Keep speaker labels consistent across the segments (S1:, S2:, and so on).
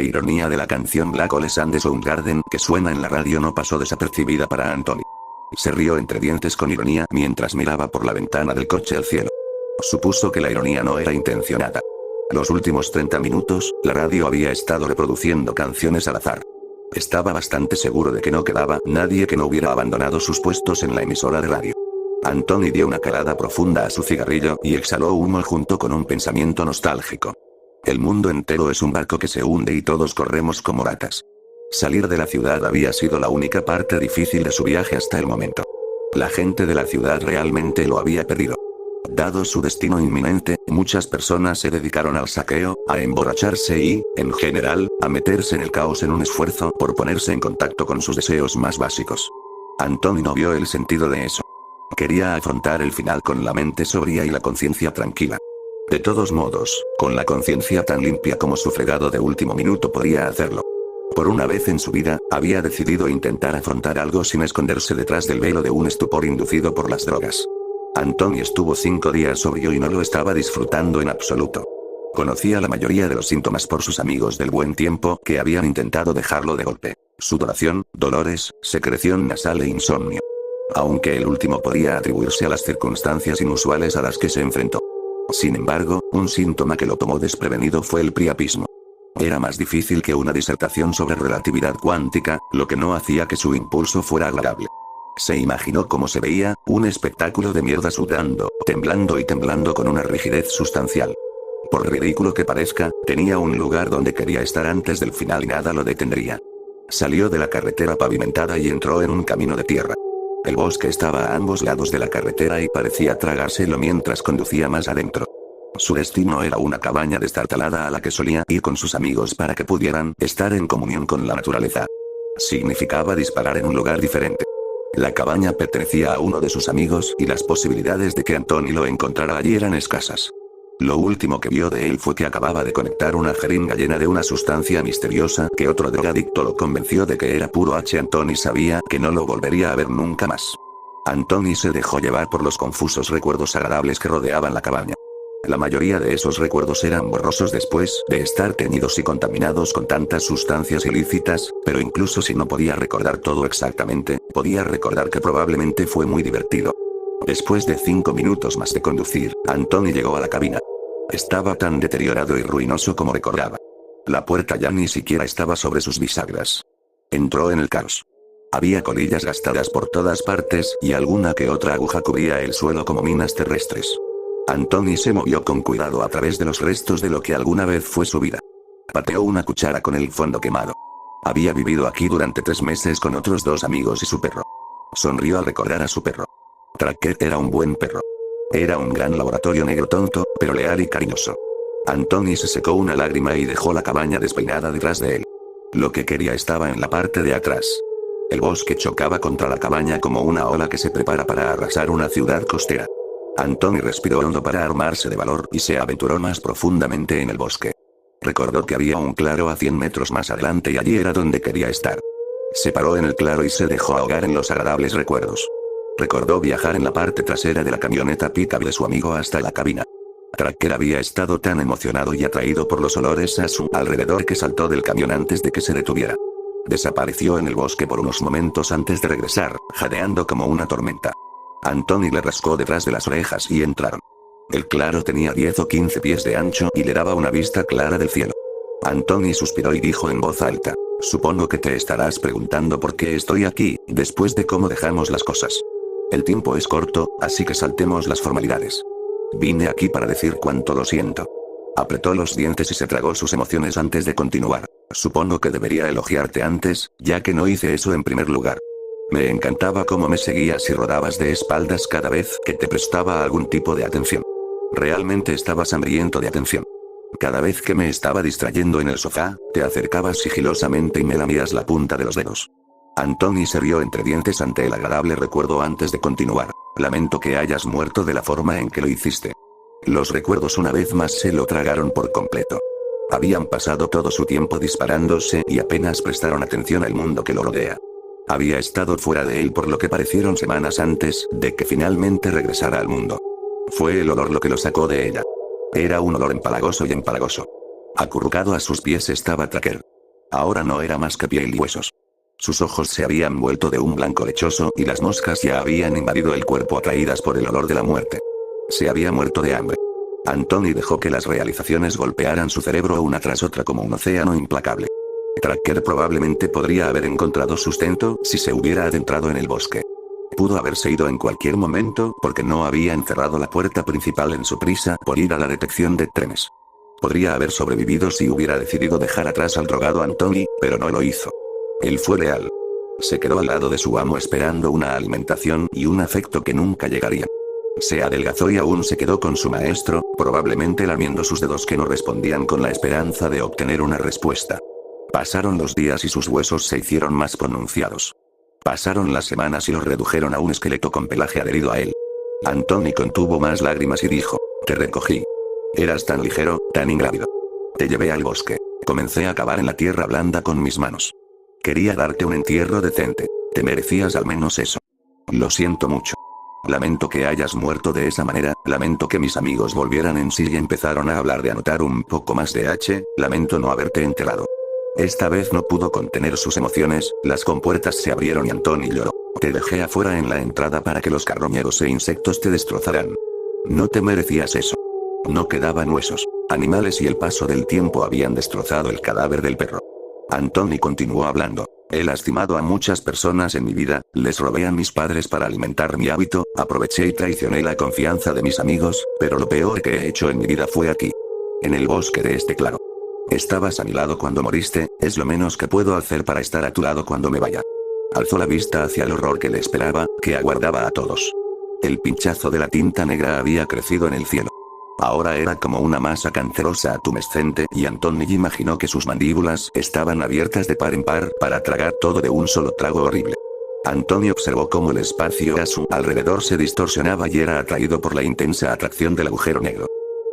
S1: ironía de la canción Black Hole and the Soundgarden que suena en la radio no pasó desapercibida para Anthony. Se rió entre dientes con ironía mientras miraba por la ventana del coche al cielo. Supuso que la ironía no era intencionada. Los últimos 30 minutos, la radio había estado reproduciendo canciones al azar. Estaba bastante seguro de que no quedaba nadie que no hubiera abandonado sus puestos en la emisora de radio. Anthony dio una calada profunda a su cigarrillo y exhaló humo junto con un pensamiento nostálgico. El mundo entero es un barco que se hunde y todos corremos como ratas. Salir de la ciudad había sido la única parte difícil de su viaje hasta el momento. La gente de la ciudad realmente lo había perdido. Dado su destino inminente, muchas personas se dedicaron al saqueo, a emborracharse y, en general, a meterse en el caos en un esfuerzo por ponerse en contacto con sus deseos más básicos. Anthony no vio el sentido de eso. Quería afrontar el final con la mente sobria y la conciencia tranquila. De todos modos, con la conciencia tan limpia como su fregado de último minuto podía hacerlo. Por una vez en su vida, había decidido intentar afrontar algo sin esconderse detrás del velo de un estupor inducido por las drogas. Anthony estuvo 5 días sobrio y no lo estaba disfrutando en absoluto. Conocía la mayoría de los síntomas por sus amigos del buen tiempo que habían intentado dejarlo de golpe: sudoración, dolores, secreción nasal e insomnio. Aunque el último podía atribuirse a las circunstancias inusuales a las que se enfrentó. Sin embargo, un síntoma que lo tomó desprevenido fue el priapismo. Era más difícil que una disertación sobre relatividad cuántica, lo que no hacía que su impulso fuera agradable. Se imaginó cómo se veía, un espectáculo de mierda sudando, temblando y temblando con una rigidez sustancial. Por ridículo que parezca, tenía un lugar donde quería estar antes del final y nada lo detendría. Salió de la carretera pavimentada y entró en un camino de tierra. El bosque estaba a ambos lados de la carretera y parecía tragárselo mientras conducía más adentro. Su destino era una cabaña destartalada a la que solía ir con sus amigos para que pudieran estar en comunión con la naturaleza. Significaba disparar en un lugar diferente. La cabaña pertenecía a uno de sus amigos y las posibilidades de que Anthony lo encontrara allí eran escasas. Lo último que vio de él fue que acababa de conectar una jeringa llena de una sustancia misteriosa que otro drogadicto lo convenció de que era puro H. Anthony sabía que no lo volvería a ver nunca más. Anthony se dejó llevar por los confusos recuerdos agradables que rodeaban la cabaña. La mayoría de esos recuerdos eran borrosos después de estar teñidos y contaminados con tantas sustancias ilícitas, pero incluso si no podía recordar todo exactamente, podía recordar que probablemente fue muy divertido. Después de 5 minutos más de conducir, Anthony llegó a la cabina. Estaba tan deteriorado y ruinoso como recordaba. La puerta ya ni siquiera estaba sobre sus bisagras. Entró en el caos. Había colillas gastadas por todas partes y alguna que otra aguja cubría el suelo como minas terrestres. Anthony se movió con cuidado a través de los restos de lo que alguna vez fue su vida. Pateó una cuchara con el fondo quemado. Había vivido aquí durante 3 meses con otros 2 amigos y su perro. Sonrió al recordar a su perro. Tracker era un buen perro. Era un gran laboratorio negro tonto, pero leal y cariñoso. Anthony se secó una lágrima y dejó la cabaña despeinada detrás de él. Lo que quería estaba en la parte de atrás. El bosque chocaba contra la cabaña como una ola que se prepara para arrasar una ciudad costera. Anthony respiró hondo para armarse de valor y se aventuró más profundamente en el bosque. Recordó que había un claro a 100 metros más adelante y allí era donde quería estar. Se paró en el claro y se dejó ahogar en los agradables recuerdos. Recordó viajar en la parte trasera de la camioneta pickup de su amigo hasta la cabina. Tracker había estado tan emocionado y atraído por los olores a su alrededor que saltó del camión antes de que se detuviera. Desapareció en el bosque por unos momentos antes de regresar, jadeando como una tormenta. Anthony le rascó detrás de las orejas y entraron. El claro tenía 10 o 15 pies de ancho y le daba una vista clara del cielo. Anthony suspiró y dijo en voz alta: supongo que te estarás preguntando por qué estoy aquí, después de cómo dejamos las cosas. El tiempo es corto, así que saltemos las formalidades. Vine aquí para decir cuánto lo siento. Apretó los dientes y se tragó sus emociones antes de continuar. Supongo que debería elogiarte antes, ya que no hice eso en primer lugar. Me encantaba cómo me seguías y rodabas de espaldas cada vez que te prestaba algún tipo de atención. Realmente estabas hambriento de atención. Cada vez que me estaba distrayendo en el sofá, te acercabas sigilosamente y me lamías la punta de los dedos. Anthony se rió entre dientes ante el agradable recuerdo antes de continuar. Lamento que hayas muerto de la forma en que lo hiciste. Los recuerdos una vez más se lo tragaron por completo. Habían pasado todo su tiempo disparándose y apenas prestaron atención al mundo que lo rodea. Había estado fuera de él por lo que parecieron semanas antes de que finalmente regresara al mundo. Fue el olor lo que lo sacó de ella. Era un olor empalagoso y empalagoso. Acurrucado a sus pies estaba Tracker. Ahora no era más que piel y huesos. Sus ojos se habían vuelto de un blanco lechoso y las moscas ya habían invadido el cuerpo atraídas por el olor de la muerte. Se había muerto de hambre. Anthony dejó que las realizaciones golpearan su cerebro una tras otra como un océano implacable. Tracker probablemente podría haber encontrado sustento si se hubiera adentrado en el bosque. Pudo haberse ido en cualquier momento porque no había encerrado la puerta principal en su prisa por ir a la detección de trenes. Podría haber sobrevivido si hubiera decidido dejar atrás al drogado Anthony, pero no lo hizo. Él fue leal. Se quedó al lado de su amo esperando una alimentación y un afecto que nunca llegarían. Se adelgazó y aún se quedó con su maestro, probablemente lamiendo sus dedos que no respondían con la esperanza de obtener una respuesta. Pasaron los días y sus huesos se hicieron más pronunciados. Pasaron las semanas y los redujeron a un esqueleto con pelaje adherido a él. Anthony contuvo más lágrimas y dijo, te recogí. Eras tan ligero, tan ingrávido. Te llevé al bosque. Comencé a cavar en la tierra blanda con mis manos. Quería darte un entierro decente. Te merecías al menos eso. Lo siento mucho. Lamento que hayas muerto de esa manera, lamento que mis amigos volvieran en sí y empezaron a hablar de anotar un poco más de lamento no haberte enterrado. Esta vez no pudo contener sus emociones, las compuertas se abrieron y Anthony lloró. Te dejé afuera en la entrada para que los carroñeros e insectos te destrozaran. No te merecías eso. No quedaban huesos, animales y el paso del tiempo habían destrozado el cadáver del perro. Anthony continuó hablando. He lastimado a muchas personas en mi vida, les robé a mis padres para alimentar mi hábito, aproveché y traicioné la confianza de mis amigos, pero lo peor que he hecho en mi vida fue aquí. En el bosque de este claro. Estabas a mi lado cuando moriste, es lo menos que puedo hacer para estar a tu lado cuando me vaya. Alzó la vista hacia el horror que le esperaba, que aguardaba a todos. El pinchazo de la tinta negra había crecido en el cielo. Ahora era como una masa cancerosa atumescente y Anthony imaginó que sus mandíbulas estaban abiertas de par en par para tragar todo de un solo trago horrible. Anthony observó cómo el espacio a su alrededor se distorsionaba y era atraído por la intensa atracción del agujero negro.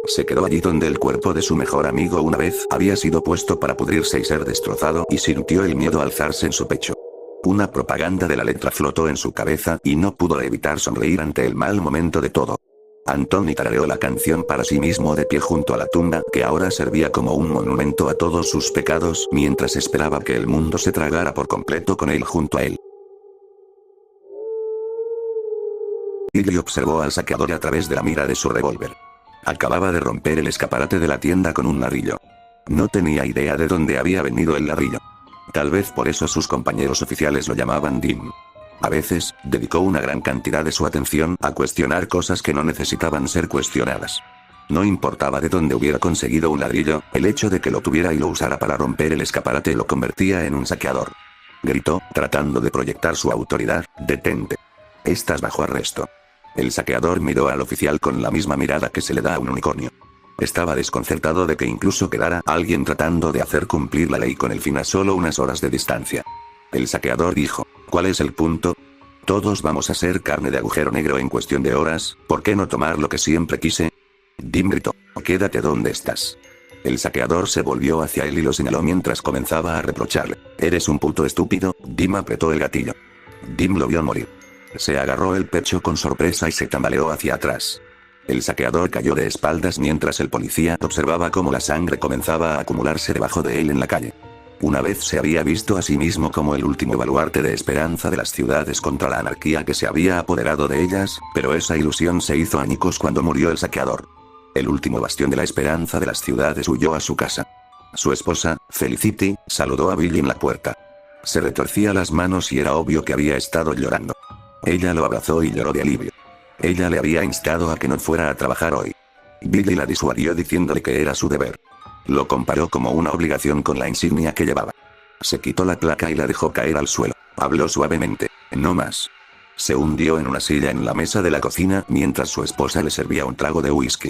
S1: Se quedó allí donde el cuerpo de su mejor amigo una vez había sido puesto para pudrirse y ser destrozado y sintió el miedo alzarse en su pecho. Una propaganda de la letra flotó en su cabeza y no pudo evitar sonreír ante el mal momento de todo. Anthony tarareó la canción para sí mismo de pie junto a la tumba que ahora servía como un monumento a todos sus pecados mientras esperaba que el mundo se tragara por completo con él junto a él. Billy observó al saqueador a través de la mira de su revólver. Acababa de romper el escaparate de la tienda con un ladrillo. No tenía idea de dónde había venido el ladrillo. Tal vez por eso sus compañeros oficiales lo llamaban Dim. A veces, dedicó una gran cantidad de su atención a cuestionar cosas que no necesitaban ser cuestionadas. No importaba de dónde hubiera conseguido un ladrillo, el hecho de que lo tuviera y lo usara para romper el escaparate lo convertía en un saqueador. Gritó, tratando de proyectar su autoridad, detente. Estás bajo arresto. El saqueador miró al oficial con la misma mirada que se le da a un unicornio. Estaba desconcertado de que incluso quedara alguien tratando de hacer cumplir la ley con el fin a solo unas horas de distancia. El saqueador dijo, ¿cuál es el punto? Todos vamos a ser carne de agujero negro en cuestión de horas, ¿por qué no tomar lo que siempre quise? Dim gritó, quédate donde estás. El saqueador se volvió hacia él y lo señaló mientras comenzaba a reprocharle. Eres un puto estúpido. Dim apretó el gatillo. Dim lo vio morir. Se agarró el pecho con sorpresa y se tambaleó hacia atrás. El saqueador cayó de espaldas mientras el policía observaba cómo la sangre comenzaba a acumularse debajo de él en la calle. Una vez se había visto a sí mismo como el último baluarte de esperanza de las ciudades contra la anarquía que se había apoderado de ellas, pero esa ilusión se hizo añicos cuando murió el saqueador. El último bastión de la esperanza de las ciudades huyó a su casa. Su esposa, Felicity, saludó a Billy en la puerta. Se retorcía las manos y era obvio que había estado llorando. Ella lo abrazó y lloró de alivio. Ella le había instado a que no fuera a trabajar hoy. Billy la disuadió diciéndole que era su deber. Lo comparó como una obligación con la insignia que llevaba. Se quitó la placa y la dejó caer al suelo. Habló suavemente. No más. Se hundió en una silla en la mesa de la cocina mientras su esposa le servía un trago de whisky.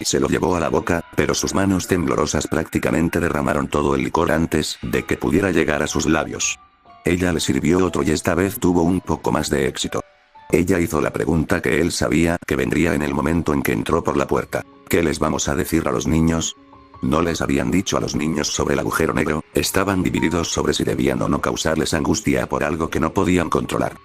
S1: Se lo llevó a la boca, pero sus manos temblorosas prácticamente derramaron todo el licor antes de que pudiera llegar a sus labios. Ella le sirvió otro y esta vez tuvo un poco más de éxito. Ella hizo la pregunta que él sabía que vendría en el momento en que entró por la puerta. ¿Qué les vamos a decir a los niños? No les habían dicho a los niños sobre el agujero negro, estaban divididos sobre si debían o no causarles angustia por algo que no podían controlar.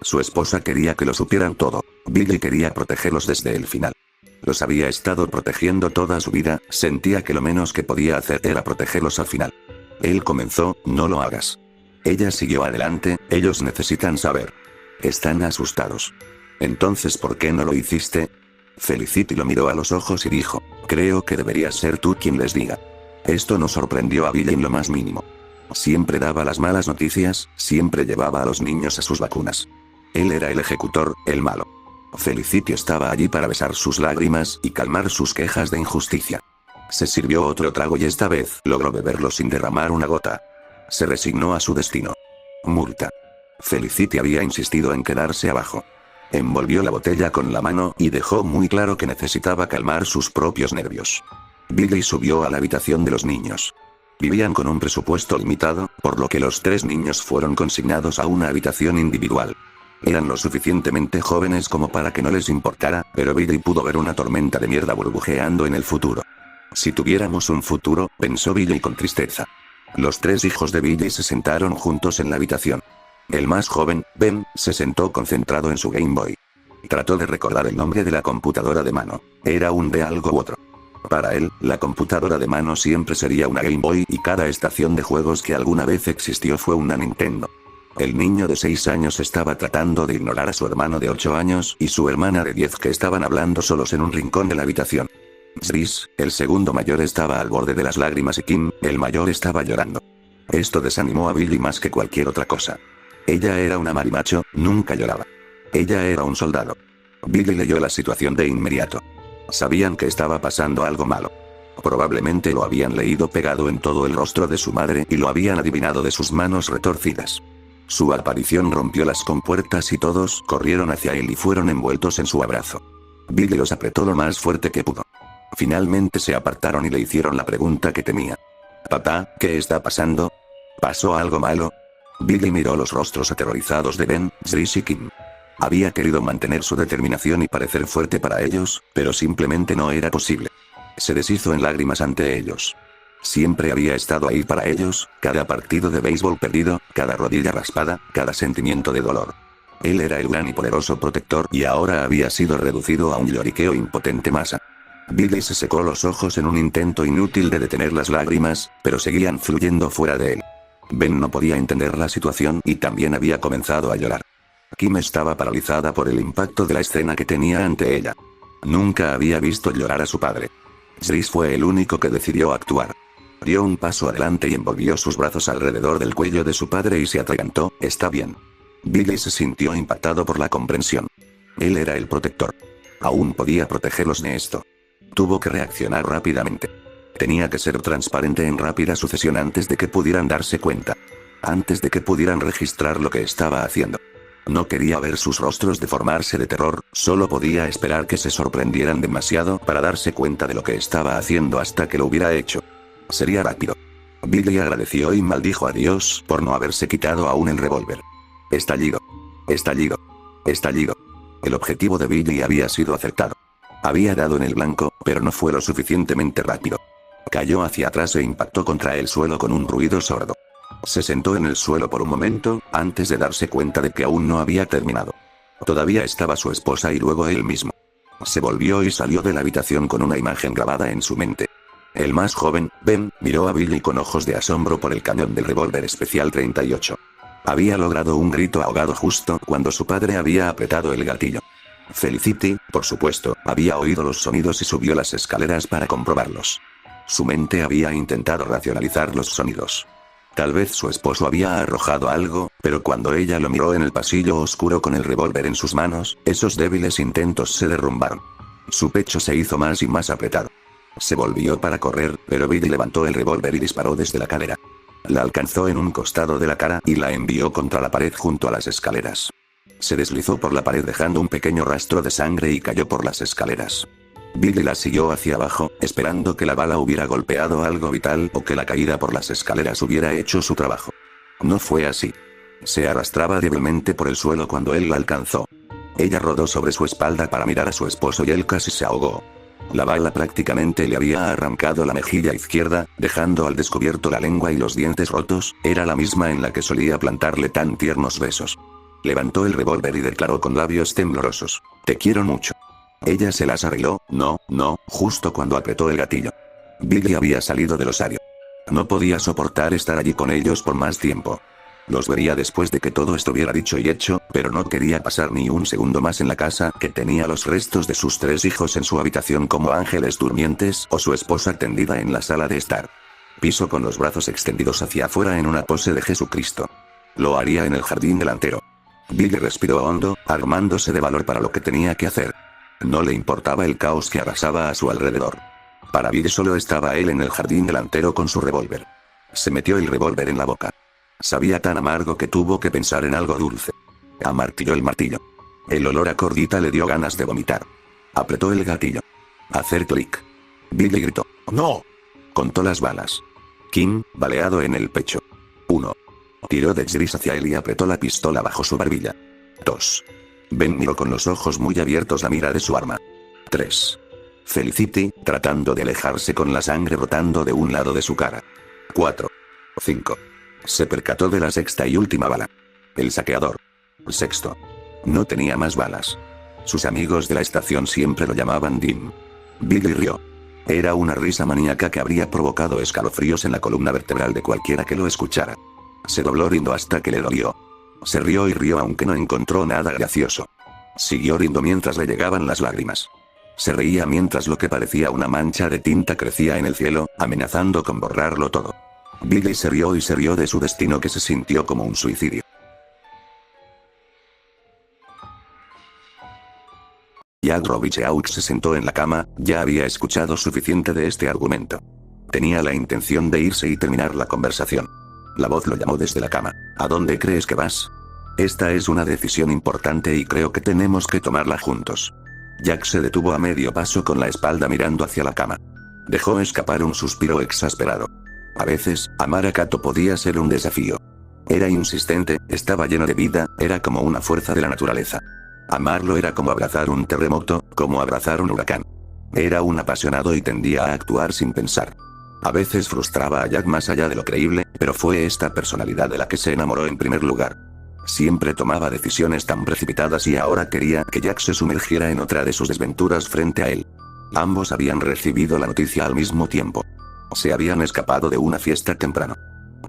S1: Su esposa quería que lo supieran todo. Billy quería protegerlos desde el final. Los había estado protegiendo toda su vida, sentía que lo menos que podía hacer era protegerlos al final. Él comenzó, no lo hagas. Ella siguió adelante, ellos necesitan saber. Están asustados. Entonces, ¿por qué no lo hiciste? Felicity lo miró a los ojos y dijo, creo que deberías ser tú quien les diga. Esto no sorprendió a Billy en lo más mínimo. Siempre daba las malas noticias, siempre llevaba a los niños a sus vacunas. Él era el ejecutor, el malo. Felicity estaba allí para besar sus lágrimas y calmar sus quejas de injusticia. Se sirvió otro trago y esta vez logró beberlo sin derramar una gota. Se resignó a su destino. Multa. Felicity había insistido en quedarse abajo. Envolvió la botella con la mano y dejó muy claro que necesitaba calmar sus propios nervios. Billy subió a la habitación de los niños. Vivían con un presupuesto limitado, por lo que los 3 niños fueron consignados a una habitación individual. Eran lo suficientemente jóvenes como para que no les importara, pero Billy pudo ver una tormenta de mierda burbujeando en el futuro. Si tuviéramos un futuro, pensó Billy con tristeza. Los 3 hijos de Billy se sentaron juntos en la habitación. El más joven, Ben, se sentó concentrado en su Game Boy. Trató de recordar el nombre de la computadora de mano. Era un de algo u otro. Para él, la computadora de mano siempre sería una Game Boy y cada estación de juegos que alguna vez existió fue una Nintendo. El niño de 6 años estaba tratando de ignorar a su hermano de 8 años y su hermana de 10 que estaban hablando solos en un rincón de la habitación. Chris, el segundo mayor, estaba al borde de las lágrimas y Kim, el mayor, estaba llorando. Esto desanimó a Billy más que cualquier otra cosa. Ella era una marimacho, nunca lloraba. Ella era un soldado. Billy leyó la situación de inmediato. Sabían que estaba pasando algo malo. Probablemente lo habían leído pegado en todo el rostro de su madre y lo habían adivinado de sus manos retorcidas. Su aparición rompió las compuertas y todos corrieron hacia él y fueron envueltos en su abrazo. Billy los apretó lo más fuerte que pudo. Finalmente se apartaron y le hicieron la pregunta que temía. Papá, ¿qué está pasando? ¿Pasó algo malo? Billy miró los rostros aterrorizados de Ben, Chris y Kim. Había querido mantener su determinación y parecer fuerte para ellos, pero simplemente no era posible. Se deshizo en lágrimas ante ellos. Siempre había estado ahí para ellos, cada partido de béisbol perdido, cada rodilla raspada, cada sentimiento de dolor. Él era el gran y poderoso protector y ahora había sido reducido a un lloriqueo impotente masa. Billy se secó los ojos en un intento inútil de detener las lágrimas, pero seguían fluyendo fuera de él. Ben no podía entender la situación y también había comenzado a llorar. Kim estaba paralizada por el impacto de la escena que tenía ante ella. Nunca había visto llorar a su padre. Chris fue el único que decidió actuar. Dio un paso adelante y envolvió sus brazos alrededor del cuello de su padre y se atragantó. Está bien. Billy se sintió impactado por la comprensión. Él era el protector. Aún podía protegerlos de esto. Tuvo que reaccionar rápidamente. Tenía que ser transparente en rápida sucesión antes de que pudieran darse cuenta. Antes de que pudieran registrar lo que estaba haciendo. No quería ver sus rostros deformarse de terror, solo podía esperar que se sorprendieran demasiado para darse cuenta de lo que estaba haciendo hasta que lo hubiera hecho. Sería rápido. Billy agradeció y maldijo a Dios por no haberse quitado aún el revólver. Estallido. Estallido. Estallido. El objetivo de Billy había sido acertado. Había dado en el blanco, pero no fue lo suficientemente rápido. Cayó hacia atrás e impactó contra el suelo con un ruido sordo. Se sentó en el suelo por un momento, antes de darse cuenta de que aún no había terminado. Todavía estaba su esposa y luego él mismo. Se volvió y salió de la habitación con una imagen grabada en su mente. El más joven, Ben, miró a Billy con ojos de asombro por el cañón del revólver especial 38. Había logrado un grito ahogado justo cuando su padre había apretado el gatillo. Felicity, por supuesto, había oído los sonidos y subió las escaleras para comprobarlos. Su mente había intentado racionalizar los sonidos. Tal vez su esposo había arrojado algo, pero cuando ella lo miró en el pasillo oscuro con el revólver en sus manos, esos débiles intentos se derrumbaron. Su pecho se hizo más y más apretado. Se volvió para correr, pero Billy levantó el revólver y disparó desde la cadera. La alcanzó en un costado de la cara y la envió contra la pared junto a las escaleras. Se deslizó por la pared dejando un pequeño rastro de sangre y cayó por las escaleras. Billy la siguió hacia abajo, esperando que la bala hubiera golpeado algo vital o que la caída por las escaleras hubiera hecho su trabajo. No fue así. Se arrastraba débilmente por el suelo cuando él la alcanzó. Ella rodó sobre su espalda para mirar a su esposo y él casi se ahogó. La bala prácticamente le había arrancado la mejilla izquierda, dejando al descubierto la lengua y los dientes rotos, era la misma en la que solía plantarle tan tiernos besos. Levantó el revólver y declaró con labios temblorosos: "Te quiero mucho". Ella se las arregló, no, justo cuando apretó el gatillo. Billy había salido del osario. No podía soportar estar allí con ellos por más tiempo. Los vería después de que todo estuviera dicho y hecho, pero no quería pasar ni un segundo más en la casa que tenía los restos de sus 3 hijos en su habitación como ángeles durmientes o su esposa tendida en la sala de estar. Piso con los brazos extendidos hacia afuera en una pose de Jesucristo. Lo haría en el jardín delantero. Billy respiró hondo, armándose de valor para lo que tenía que hacer. No le importaba el caos que arrasaba a su alrededor. Para Billy solo estaba él en el jardín delantero con su revólver. Se metió el revólver en la boca. Sabía tan amargo que tuvo que pensar en algo dulce. Amartilló el martillo. El olor a cordita le dio ganas de vomitar. Apretó el gatillo. Hacer clic. Billy gritó. ¡No! Contó las balas. Kim, baleado en el pecho. 1. Tiró de gris hacia él y apretó la pistola bajo su barbilla. 2. Ben miró con los ojos muy abiertos la mira de su arma. 3. Felicity, tratando de alejarse con la sangre brotando de un lado de su cara. 4. 5. Se percató de la 6ª y última bala. El saqueador. 6. No tenía más balas. Sus amigos de la estación siempre lo llamaban Dim. Billy rió. Era una risa maníaca que habría provocado escalofríos en la columna vertebral de cualquiera que lo escuchara. Se dobló riendo hasta que le dolió. Se rió y rió aunque no encontró nada gracioso. Siguió riendo mientras le llegaban las lágrimas. Se reía mientras lo que parecía una mancha de tinta crecía en el cielo, amenazando con borrarlo todo. Billy se rió y se rió de su destino que se sintió como un suicidio. Jack Robicheaux se sentó en la cama, ya había escuchado suficiente de este argumento. Tenía la intención de irse y terminar la conversación. La voz lo llamó desde la cama. ¿A dónde crees que vas? Esta es una decisión importante y creo que tenemos que tomarla juntos. Jack se detuvo a medio paso con la espalda mirando hacia la cama. Dejó escapar un suspiro exasperado. A veces, amar a Kato podía ser un desafío. Era insistente, estaba lleno de vida, era como una fuerza de la naturaleza. Amarlo era como abrazar un terremoto, como abrazar un huracán. Era un apasionado y tendía a actuar sin pensar. A veces frustraba a Jack más allá de lo creíble, pero fue esta personalidad de la que se enamoró en primer lugar. Siempre tomaba decisiones tan precipitadas y ahora quería que Jack se sumergiera en otra de sus desventuras frente a él. Ambos habían recibido la noticia al mismo tiempo. Se habían escapado de una fiesta temprano.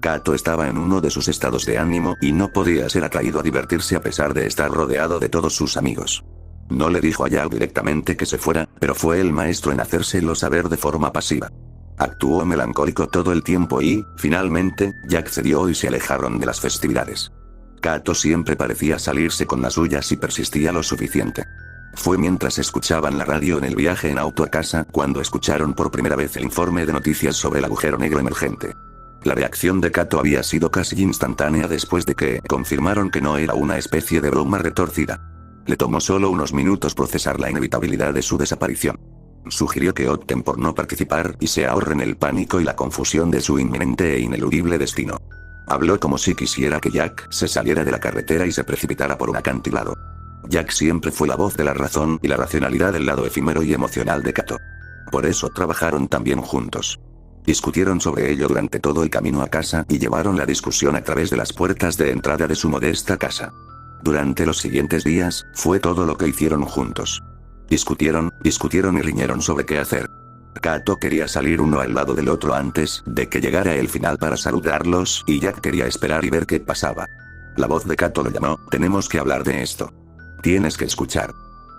S1: Kato estaba en uno de sus estados de ánimo y no podía ser atraído a divertirse a pesar de estar rodeado de todos sus amigos. No le dijo a Jack directamente que se fuera, pero fue el maestro en hacérselo saber de forma pasiva. Actuó melancólico todo el tiempo y, finalmente, Jack cedió y se alejaron de las festividades. Kato siempre parecía salirse con las suyas y persistía lo suficiente. Fue mientras escuchaban la radio en el viaje en auto a casa cuando escucharon por primera vez el informe de noticias sobre el agujero negro emergente. La reacción de Kato había sido casi instantánea después de que confirmaron que no era una especie de broma retorcida. Le tomó solo unos minutos procesar la inevitabilidad de su desaparición. Sugirió que opten por no participar y se ahorren el pánico y la confusión de su inminente e ineludible destino. Habló como si quisiera que Jack se saliera de la carretera y se precipitara por un acantilado. Jack siempre fue la voz de la razón y la racionalidad del lado efímero y emocional de Kato. Por eso trabajaron tan bien juntos. Discutieron sobre ello durante todo el camino a casa y llevaron la discusión a través de las puertas de entrada de su modesta casa. Durante los siguientes días, fue todo lo que hicieron juntos. Discutieron y riñeron sobre qué hacer. Kato quería salir uno al lado del otro antes de que llegara el final para saludarlos y Jack quería esperar y ver qué pasaba. La voz de Kato lo llamó, tenemos que hablar de esto. Tienes que escuchar.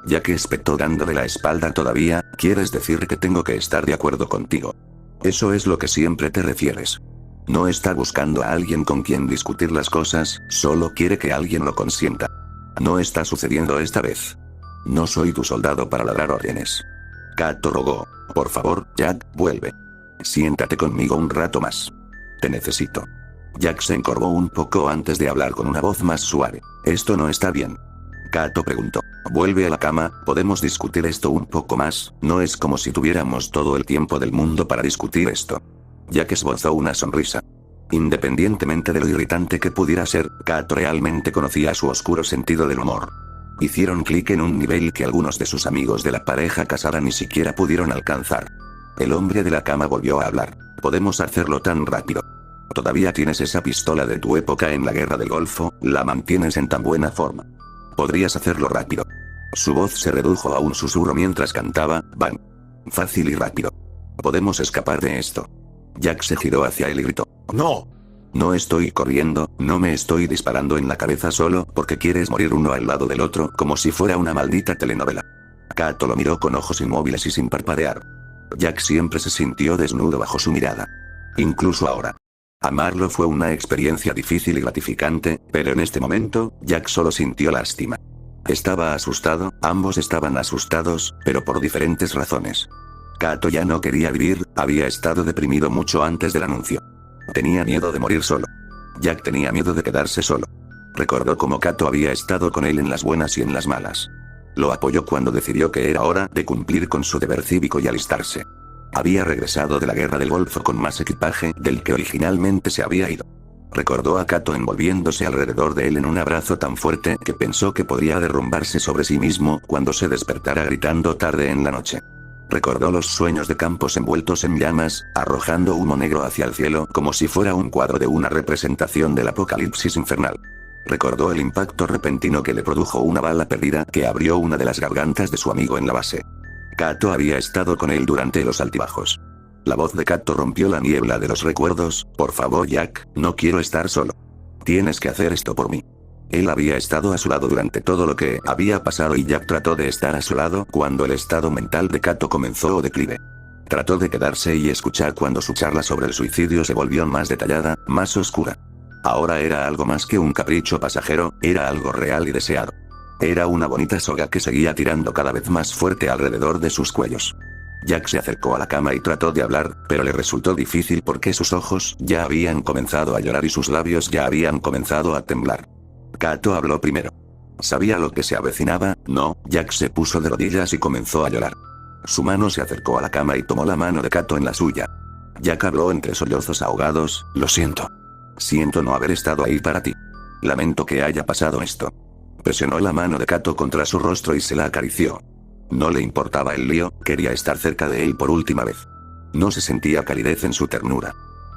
S1: Jack espetó dándole la espalda todavía, ¿quieres decir que tengo que estar de acuerdo contigo? Eso es lo que siempre te refieres. No está buscando a alguien con quien discutir las cosas, solo quiere que alguien lo consienta. No está sucediendo esta vez. No soy tu soldado para ladrar órdenes. Kato rogó, por favor, Jack, vuelve. Siéntate conmigo un rato más. Te necesito. Jack se encorvó un poco antes de hablar con una voz más suave. Esto no está bien. Kato preguntó. Vuelve a la cama, podemos discutir esto un poco más, no es como si tuviéramos todo el tiempo del mundo para discutir esto. Jack esbozó una sonrisa. Independientemente de lo irritante que pudiera ser, Kato realmente conocía su oscuro sentido del humor. Hicieron clic en un nivel que algunos de sus amigos de la pareja casada ni siquiera pudieron alcanzar. El hombre de la cama volvió a hablar. Podemos hacerlo tan rápido. Todavía tienes esa pistola de tu época en la guerra del Golfo, la mantienes en tan buena forma. Podrías hacerlo rápido. Su voz se redujo a un susurro mientras cantaba, Van. Fácil y rápido. Podemos escapar de esto. Jack se giró hacia él y gritó.
S2: ¡No!
S1: No estoy corriendo, no me estoy disparando en la cabeza solo porque quieres morir uno al lado del otro como si fuera una maldita telenovela. Kato lo miró con ojos inmóviles y sin parpadear. Jack siempre se sintió desnudo bajo su mirada. Incluso ahora. Amarlo fue una experiencia difícil y gratificante, pero en este momento, Jack solo sintió lástima. Estaba asustado, ambos estaban asustados, pero por diferentes razones. Kato ya no quería vivir, había estado deprimido mucho antes del anuncio. Tenía miedo de morir solo. Jack tenía miedo de quedarse solo. Recordó cómo Kato había estado con él en las buenas y en las malas. Lo apoyó cuando decidió que era hora de cumplir con su deber cívico y alistarse. Había regresado de la guerra del Golfo con más equipaje del que originalmente se había ido. Recordó a Kato envolviéndose alrededor de él en un abrazo tan fuerte que pensó que podría derrumbarse sobre sí mismo cuando se despertara gritando tarde en la noche. Recordó los sueños de campos envueltos en llamas, arrojando humo negro hacia el cielo como si fuera un cuadro de una representación del apocalipsis infernal. Recordó el impacto repentino que le produjo una bala perdida que abrió una de las gargantas de su amigo en la base. Kato había estado con él durante los altibajos. La voz de Kato rompió la niebla de los recuerdos. Por favor, Jack, no quiero estar solo. Tienes que hacer esto por mí. Él había estado a su lado durante todo lo que había pasado y Jack trató de estar a su lado cuando el estado mental de Kato comenzó a declive. Trató de quedarse y escuchar cuando su charla sobre el suicidio se volvió más detallada, más oscura. Ahora era algo más que un capricho pasajero, era algo real y deseado. Era una bonita soga que seguía tirando cada vez más fuerte alrededor de sus cuellos. Jack se acercó a la cama y trató de hablar, pero le resultó difícil porque sus ojos ya habían comenzado a llorar y sus labios ya habían comenzado a temblar. Kato habló primero. Sabía lo que se avecinaba, no, Jack se puso de rodillas y comenzó a llorar. Su mano se acercó a la cama y tomó la mano de Kato en la suya. Jack habló entre sollozos ahogados, lo siento. Siento no haber estado ahí para ti. Lamento que haya pasado esto. Presionó la mano de Kato contra su rostro y se la acarició. No le importaba el lío, quería estar cerca de él por última vez. No se sentía calidez en su ternura.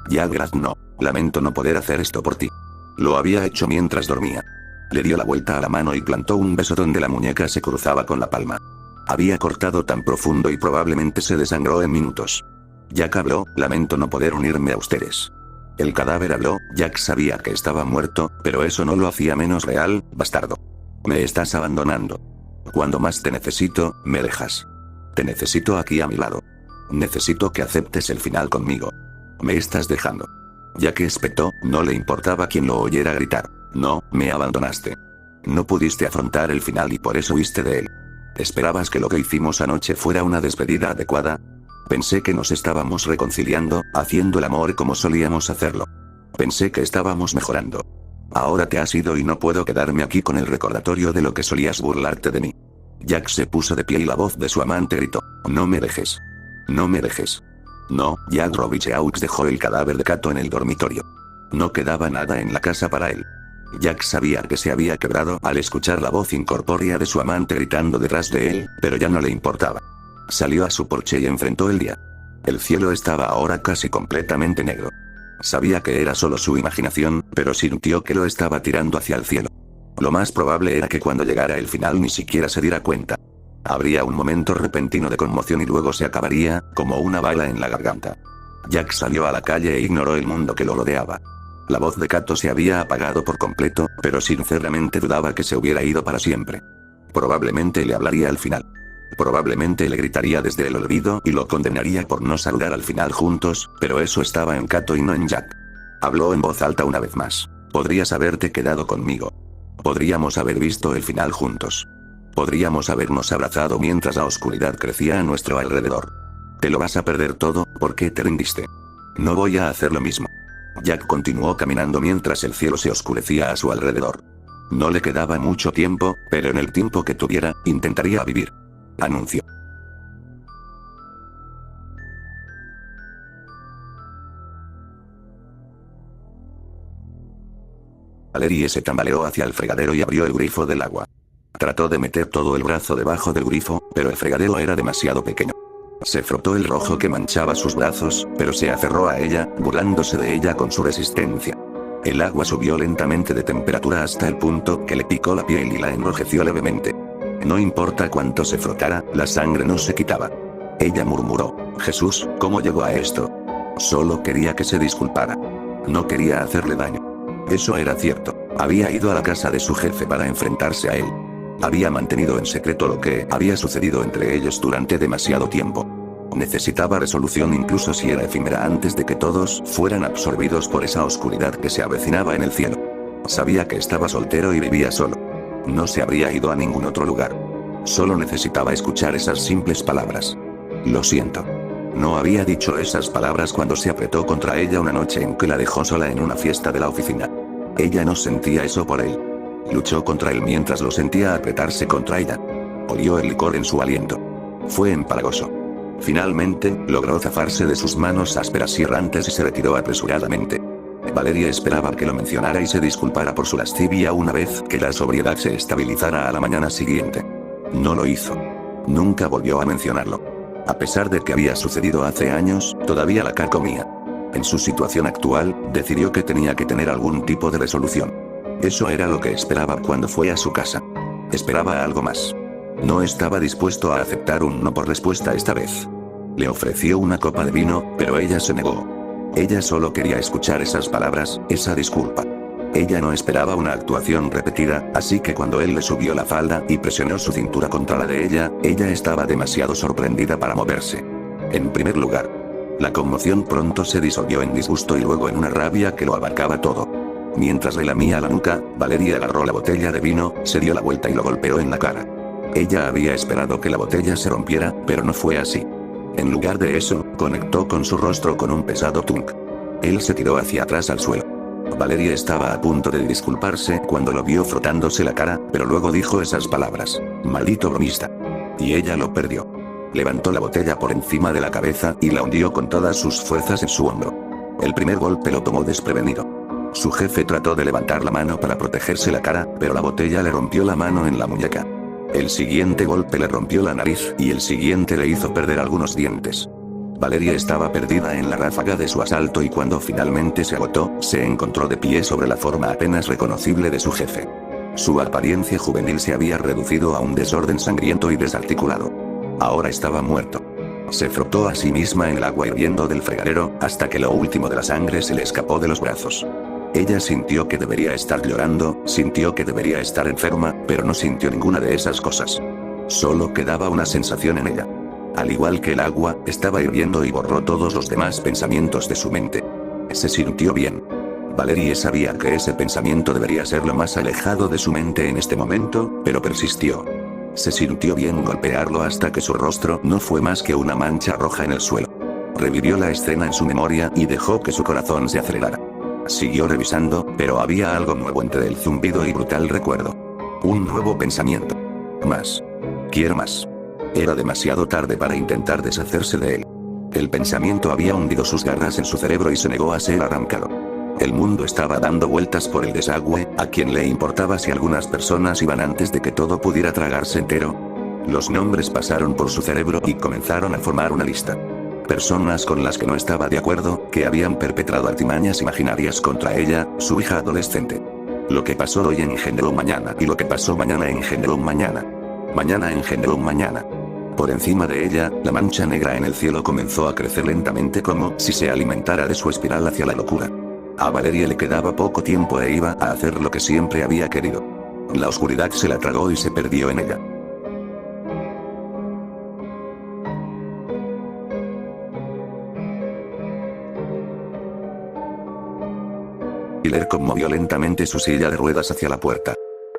S1: Jack, no, lamento no poder hacer esto por ti. Lo había hecho mientras dormía. Le dio la vuelta a la mano y plantó un beso donde la muñeca se cruzaba con la palma. Había cortado tan profundo y probablemente se desangró en minutos. Jack habló, lamento no poder unirme a ustedes. El cadáver habló, Jack sabía que estaba muerto, pero eso no lo hacía menos real, bastardo. Me estás abandonando. Cuando más te necesito, me dejas. Te necesito aquí a mi lado. Necesito que aceptes el final conmigo. Me estás dejando. Jack espetó, no le importaba quien lo oyera gritar. No, me abandonaste. No pudiste afrontar el final y por eso huiste de él. ¿Esperabas que lo que hicimos anoche fuera una despedida adecuada? Pensé que nos estábamos reconciliando, haciendo el amor como solíamos hacerlo. Pensé que estábamos mejorando. Ahora te has ido y no puedo quedarme aquí con el recordatorio de lo que solías burlarte de mí. Jack se puso de pie y la voz de su amante gritó, no me dejes. No me dejes. No, Jack Robicheaux dejó el cadáver de Kato en el dormitorio. No quedaba nada en la casa para él. Jack sabía que se había quebrado al escuchar la voz incorpórea de su amante gritando detrás de él, pero ya no le importaba. Salió a su porche y enfrentó el día. El cielo estaba ahora casi completamente negro. Sabía que era solo su imaginación, pero sintió que lo estaba tirando hacia el cielo. Lo más probable era que cuando llegara el final ni siquiera se diera cuenta. Habría un momento repentino de conmoción y luego se acabaría, como una bala en la garganta. Jack salió a la calle e ignoró el mundo que lo rodeaba. La voz de Kato se había apagado por completo, pero sinceramente dudaba que se hubiera ido para siempre. Probablemente le hablaría al final. Probablemente le gritaría desde el olvido y lo condenaría por no saludar al final juntos, pero eso estaba en Kato y no en Jack. Habló en voz alta una vez más. Podrías haberte quedado conmigo. Podríamos haber visto el final juntos. Podríamos habernos abrazado mientras la oscuridad crecía a nuestro alrededor. Te lo vas a perder todo, ¿por qué te rindiste? No voy a hacer lo mismo. Jack continuó caminando mientras el cielo se oscurecía a su alrededor. No le quedaba mucho tiempo, pero en el tiempo que tuviera, intentaría vivir. Anunció. Valerie se tambaleó hacia el fregadero y abrió el grifo del agua. Trató de meter todo el brazo debajo del grifo, pero el fregadero era demasiado pequeño. Se frotó el rojo que manchaba sus brazos, pero se aferró a ella, burlándose de ella con su resistencia. El agua subió lentamente de temperatura hasta el punto que le picó la piel y la enrojeció levemente. No importa cuánto se frotara, la sangre no se quitaba. Ella murmuró, Jesús, ¿cómo llegó a esto? Solo quería que se disculpara. No quería hacerle daño. Eso era cierto. Había ido a la casa de su jefe para enfrentarse a él. Había mantenido en secreto lo que había sucedido entre ellos durante demasiado tiempo. Necesitaba resolución incluso si era efímera antes de que todos fueran absorbidos por esa oscuridad que se avecinaba en el cielo. Sabía que estaba soltero y vivía solo. No se habría ido a ningún otro lugar. Solo necesitaba escuchar esas simples palabras. Lo siento. No había dicho esas palabras cuando se apretó contra ella una noche en que la dejó sola en una fiesta de la oficina. Ella no sentía eso por él. Luchó contra él mientras lo sentía apretarse contra ella. Olió el licor en su aliento. Fue empalagoso. Finalmente, logró zafarse de sus manos ásperas y errantes y se retiró apresuradamente. Valeria esperaba que lo mencionara y se disculpara por su lascivia una vez que la sobriedad se estabilizara a la mañana siguiente. No lo hizo. Nunca volvió a mencionarlo. A pesar de que había sucedido hace años, todavía la carcomía. En su situación actual, decidió que tenía que tener algún tipo de resolución. Eso era lo que esperaba cuando fue a su casa. Esperaba algo más. No estaba dispuesto a aceptar un no por respuesta esta vez. Le ofreció una copa de vino, pero ella se negó. Ella solo quería escuchar esas palabras, esa disculpa. Ella no esperaba una actuación repetida, así que cuando él le subió la falda y presionó su cintura contra la de ella estaba demasiado sorprendida para moverse. En primer lugar, la conmoción pronto se disolvió en disgusto y luego en una rabia que lo abarcaba todo. Mientras le lamía la nuca, Valeria agarró la botella de vino, se dio la vuelta y lo golpeó en la cara. Ella había esperado que la botella se rompiera, pero no fue así. En lugar de eso, conectó con su rostro con un pesado tunk. Él se tiró hacia atrás al suelo. Valeria estaba a punto de disculparse cuando lo vio frotándose la cara, pero luego dijo esas palabras: "Maldito bromista". Y ella lo perdió. Levantó la botella por encima de la cabeza y la hundió con todas sus fuerzas en su hombro. El primer golpe lo tomó desprevenido. Su jefe trató de levantar la mano para protegerse la cara, pero la botella le rompió la mano en la muñeca. El siguiente golpe le rompió la nariz y el siguiente le hizo perder algunos dientes. Valeria estaba perdida en la ráfaga de su asalto y cuando finalmente se agotó, se encontró de pie sobre la forma apenas reconocible de su jefe. Su apariencia juvenil se había reducido a un desorden sangriento y desarticulado. Ahora estaba muerto. Se frotó a sí misma en el agua hirviendo del fregadero, hasta que lo último de la sangre se le escapó de los brazos. Ella sintió que debería estar llorando, sintió que debería estar enferma, pero no sintió ninguna de esas cosas. Solo quedaba una sensación en ella. Al igual que el agua, estaba hirviendo y borró todos los demás pensamientos de su mente. Se sintió bien. Valeria sabía que ese pensamiento debería ser lo más alejado de su mente en este momento, pero persistió. Se sintió bien golpearlo hasta que su rostro no fue más que una mancha roja en el suelo. Revivió la escena en su memoria y dejó que su corazón se acelerara. Siguió revisando, pero había algo nuevo entre el zumbido y brutal recuerdo. Un nuevo pensamiento. Más. Quiero más. Era demasiado tarde para intentar deshacerse de él. El pensamiento había hundido sus garras en su cerebro y se negó a ser arrancado. El mundo estaba dando vueltas por el desagüe, ¿a quién le importaba si algunas personas iban antes de que todo pudiera tragarse entero? Los nombres pasaron por su cerebro y comenzaron a formar una lista. Personas con las que no estaba de acuerdo, que habían perpetrado artimañas imaginarias contra ella, su hija adolescente. Lo que pasó hoy engendró mañana y lo que pasó mañana engendró mañana. Mañana engendró mañana. Por encima de ella, la mancha negra en el cielo comenzó a crecer lentamente como si se alimentara de su espiral hacia la locura. A Valeria le quedaba poco tiempo e iba a hacer lo que siempre había querido. La oscuridad se la tragó y se perdió en ella. Tyler conmovió lentamente su silla de ruedas hacia la puerta.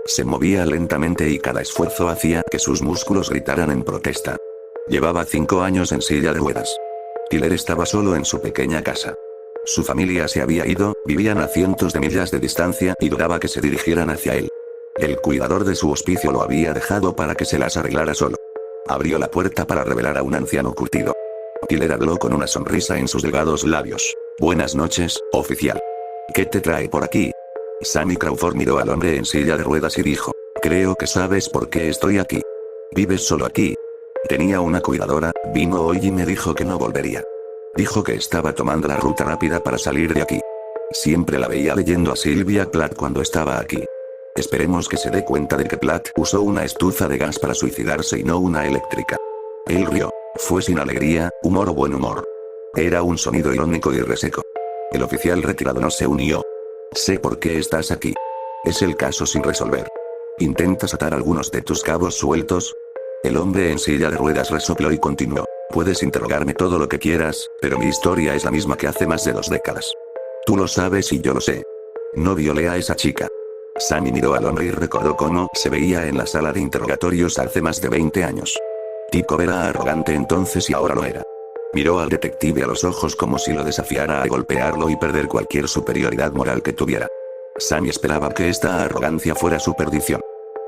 S1: Se movía lentamente y cada esfuerzo hacía que sus músculos gritaran en protesta. Llevaba 5 años en silla de ruedas. Tyler estaba solo en su pequeña casa. Su familia se había ido, vivían a cientos de millas de distancia y dudaba que se dirigieran hacia él. El cuidador de su hospicio lo había dejado para que se las arreglara solo. Abrió la puerta para revelar a un anciano curtido. Tyler habló con una sonrisa en sus delgados labios. Buenas noches, oficial. ¿Qué te trae por aquí? Sammy Crawford miró al hombre en silla de ruedas y dijo: creo que sabes por qué estoy aquí. ¿Vives solo aquí? Tenía una cuidadora, vino hoy y me dijo que no volvería. Dijo que estaba tomando la ruta rápida para salir de aquí. Siempre la veía leyendo a Sylvia Plath cuando estaba aquí. Esperemos que se dé cuenta de que Plath usó una estufa de gas para suicidarse y no una eléctrica. Él rió. Fue sin alegría, humor o buen humor. Era un sonido irónico y reseco. El oficial retirado no se unió. Sé por qué estás aquí. Es el caso sin resolver. ¿Intentas atar algunos de tus cabos sueltos? El hombre en silla de ruedas resopló y continuó. Puedes interrogarme todo lo que quieras, pero mi historia es la misma que hace más de 2 décadas. Tú lo sabes y yo lo sé. No violé a esa chica. Sammy miró al hombre y recordó cómo se veía en la sala de interrogatorios hace más de 20 años. Tico era arrogante entonces y ahora lo era. Miró al detective a los ojos como si lo desafiara a golpearlo y perder cualquier superioridad moral que tuviera. Sammy esperaba que esta arrogancia fuera su perdición.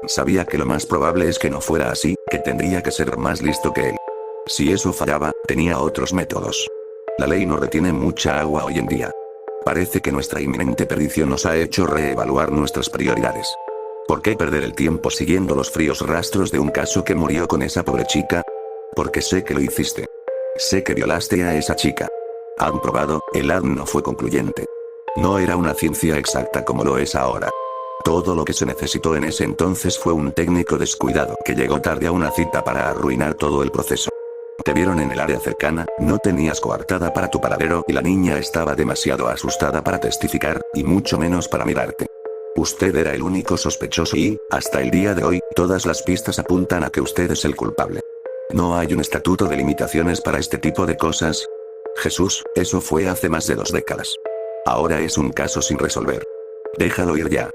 S1: Sabía que lo más probable es que no fuera así, que tendría que ser más listo que él. Si eso fallaba, tenía otros métodos. La ley no retiene mucha agua hoy en día. Parece que nuestra inminente perdición nos ha hecho reevaluar nuestras prioridades. ¿Por qué perder el tiempo siguiendo los fríos rastros de un caso que murió con esa pobre chica? Porque sé que lo hiciste. Sé que violaste a esa chica. Han probado, el ADN no fue concluyente. No era una ciencia exacta como lo es ahora. Todo lo que se necesitó en ese entonces fue un técnico descuidado que llegó tarde a una cita para arruinar todo el proceso. Te vieron en el área cercana, no tenías coartada para tu paradero y la niña estaba demasiado asustada para testificar, y mucho menos para mirarte. Usted era el único sospechoso y, hasta el día de hoy, todas las pistas apuntan a que usted es el culpable. ¿No hay un estatuto de limitaciones para este tipo de cosas? Jesús, eso fue hace más de 2 décadas. Ahora es un caso sin resolver. Déjalo ir ya.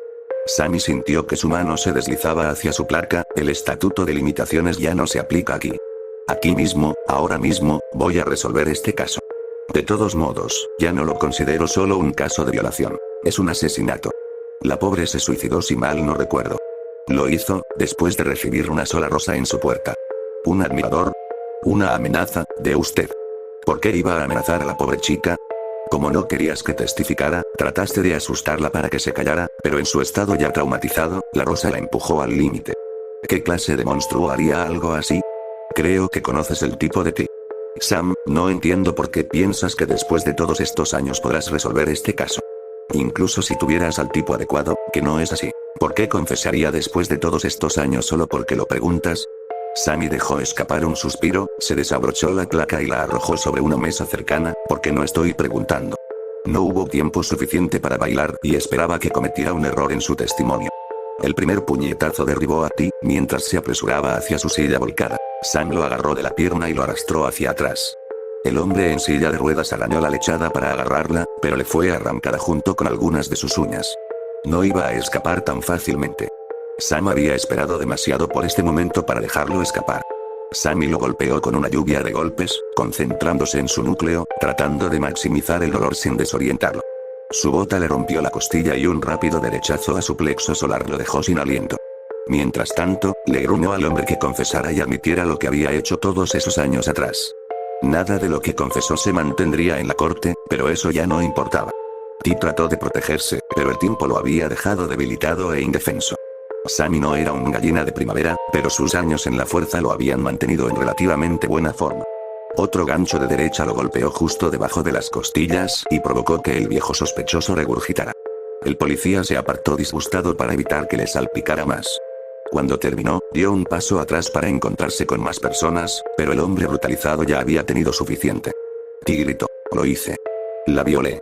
S1: Sammy sintió que su mano se deslizaba hacia su placa, el estatuto de limitaciones ya no se aplica aquí. Aquí mismo, ahora mismo, voy a resolver este caso. De todos modos, ya no lo considero solo un caso de violación. Es un asesinato. La pobre se suicidó si mal no recuerdo. Lo hizo, después de recibir una sola rosa en su puerta. ¿Un admirador? Una amenaza, de usted. ¿Por qué iba a amenazar a la pobre chica? Como no querías que testificara, trataste de asustarla para que se callara, pero en su estado ya traumatizado, la rosa la empujó al límite. ¿Qué clase de monstruo haría algo así? Creo que conoces el tipo de ti. Sam, no entiendo por qué piensas que después de todos estos años podrás resolver este caso. Incluso si tuvieras al tipo adecuado, que no es así. ¿Por qué confesaría después de todos estos años solo porque lo preguntas? Sammy dejó escapar un suspiro, se desabrochó la placa y la arrojó sobre una mesa cercana, porque no estoy preguntando. No hubo tiempo suficiente para bailar y esperaba que cometiera un error en su testimonio. El primer puñetazo derribó a Ti, mientras se apresuraba hacia su silla volcada. Sam lo agarró de la pierna y lo arrastró hacia atrás. El hombre en silla de ruedas arañó la lechada para agarrarla, pero le fue arrancada junto con algunas de sus uñas. No iba a escapar tan fácilmente. Sam había esperado demasiado por este momento para dejarlo escapar. Sammy lo golpeó con una lluvia de golpes, concentrándose en su núcleo, tratando de maximizar el dolor sin desorientarlo. Su bota le rompió la costilla y un rápido derechazo a su plexo solar lo dejó sin aliento. Mientras tanto, le gruñó al hombre que confesara y admitiera lo que había hecho todos esos años atrás. Nada de lo que confesó se mantendría en la corte, pero eso ya no importaba. Ti trató de protegerse, pero el tiempo lo había dejado debilitado e indefenso. Sammy no era un gallina de primavera, pero sus años en la fuerza lo habían mantenido en relativamente buena forma. Otro gancho de derecha lo golpeó justo debajo de las costillas y provocó que el viejo sospechoso regurgitara. El policía se apartó disgustado para evitar que le salpicara más. Cuando terminó, dio un paso atrás para encontrarse con más personas, pero el hombre brutalizado ya había tenido suficiente. Ti gritó, lo hice. La violé.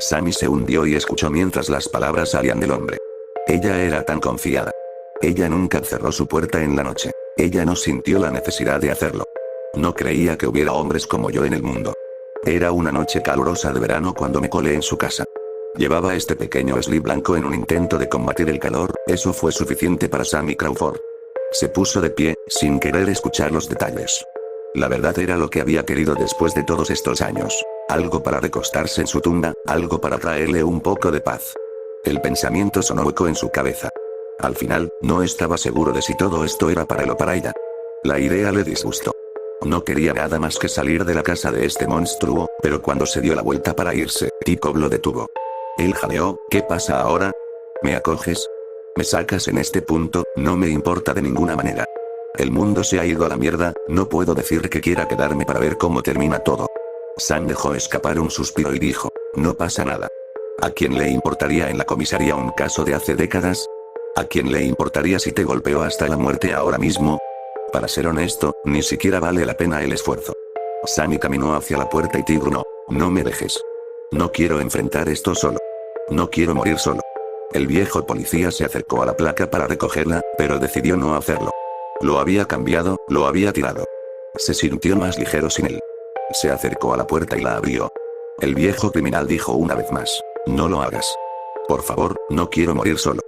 S1: Sammy se hundió y escuchó mientras las palabras salían del hombre. Ella era tan confiada. Ella nunca cerró su puerta en la noche. Ella no sintió la necesidad de hacerlo. No creía que hubiera hombres como yo en el mundo. Era una noche calurosa de verano cuando me colé en su casa. Llevaba este pequeño slip blanco en un intento de combatir el calor, eso fue suficiente para Sammy Crawford. Se puso de pie, sin querer escuchar los detalles. La verdad era lo que había querido después de todos estos años. Algo para recostarse en su tumba, algo para traerle un poco de paz. El pensamiento sonó eco en su cabeza. Al final, no estaba seguro de si todo esto era para él o para ella. La idea le disgustó. No quería nada más que salir de la casa de este monstruo, pero cuando se dio la vuelta para irse, Tico lo detuvo. Él jadeó, ¿qué pasa ahora? ¿Me acoges? ¿Me sacas en este punto? No me importa de ninguna manera. El mundo se ha ido a la mierda, no puedo decir que quiera quedarme para ver cómo termina todo. Sam dejó escapar un suspiro y dijo, no pasa nada. ¿A quién le importaría en la comisaría un caso de hace décadas? ¿A quién le importaría si te golpeó hasta la muerte ahora mismo? Para ser honesto, ni siquiera vale la pena el esfuerzo. Sammy caminó hacia la puerta y Tigru no. No me dejes. No quiero enfrentar esto solo. No quiero morir solo. El viejo policía se acercó a la placa para recogerla, pero decidió no hacerlo. Lo había cambiado, lo había tirado. Se sintió más ligero sin él. Se acercó a la puerta y la abrió. El viejo criminal dijo una vez más: no lo hagas. Por favor, no quiero morir solo.